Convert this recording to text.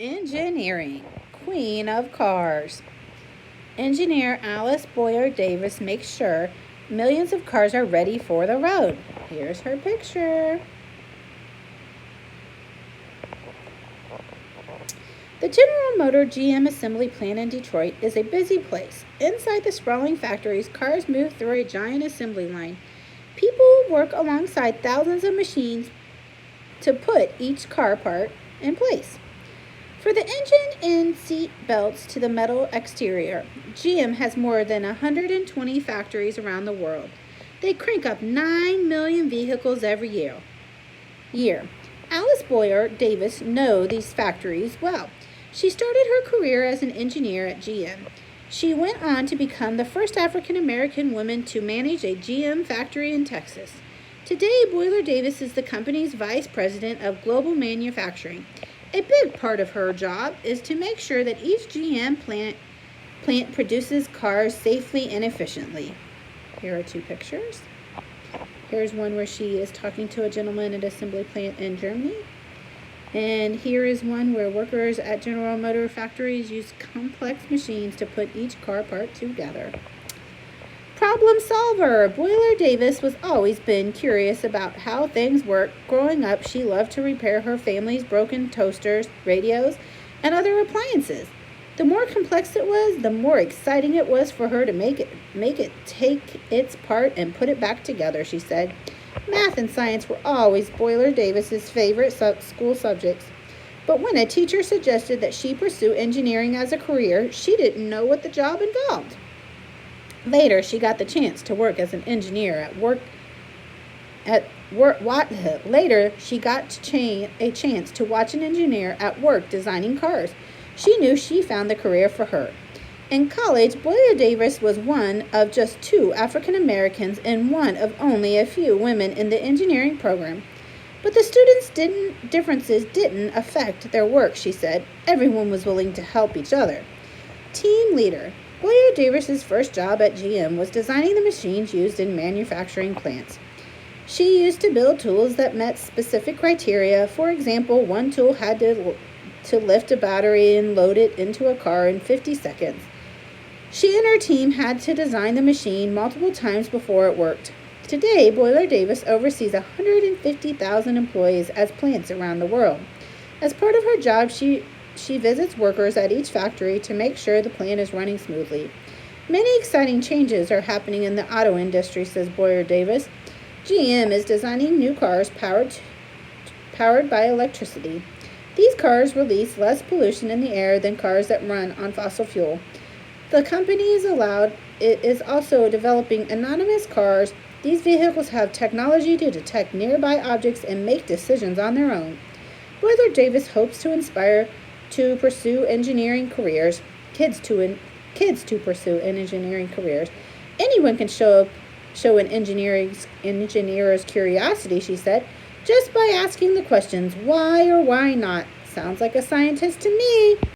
Engineering, Queen of Cars. Engineer Alice Boyer Davis makes sure millions of cars are ready for the road. Here's her picture. The General Motors GM assembly plant in Detroit is a busy place. Inside the sprawling factories, cars move through a giant assembly line. People work alongside thousands of machines to put each car part in place. For the engine and seat belts to the metal exterior, GM has more than 120 factories around the world. They crank up 9 million vehicles every year. Alice Boyer Davis knows these factories well. She started her career as an engineer at GM. She went on to become the first African American woman to manage a GM factory in Texas. Today, Boyer Davis is the company's vice president of global manufacturing. A big part of her job is to make sure that each GM plant produces cars safely and efficiently. Here are two pictures. Here's one where she is talking to a gentleman at an assembly plant in Germany. And here is one where workers at General Motors factories use complex machines to put each car part together. Problem solver. Boyer Davis has always been curious about how things work. Growing up, she loved to repair her family's broken toasters, radios, and other appliances. The more complex it was, the more exciting it was for her to make it take its part and put it back together, she said. Math and science were always Boyer Davis's favorite school subjects. But when a teacher suggested that she pursue engineering as a career, she didn't know what the job involved. Later, she got the chance to work as an engineer Later, she got a chance to watch an engineer at work designing cars. She knew she found the career for her. In college, Boyer Davis was one of just 2 African Americans and one of only a few women in the engineering program. But the students' differences didn't affect their work, she said. Everyone was willing to help each other. Team leader. Boyer Davis's first job at GM was designing the machines used in manufacturing plants. She used to build tools that met specific criteria. For example, one tool had to lift a battery and load it into a car in 50 seconds. She and her team had to design the machine multiple times before it worked. Today, Boyer Davis oversees 150,000 employees at plants around the world. As part of her job, she visits workers at each factory to make sure the plant is running smoothly. Many exciting changes are happening in the auto industry, says Boyer Davis. GM is designing new cars powered by electricity. These cars release less pollution in the air than cars that run on fossil fuel. The company is also developing autonomous cars. These vehicles have technology to detect nearby objects and make decisions on their own. Boyer Davis hopes to inspire to pursue engineering careers, kids to pursue engineering careers. Anyone can show an engineer's curiosity, she said, just by asking the questions why or why not. Sounds like a scientist to me.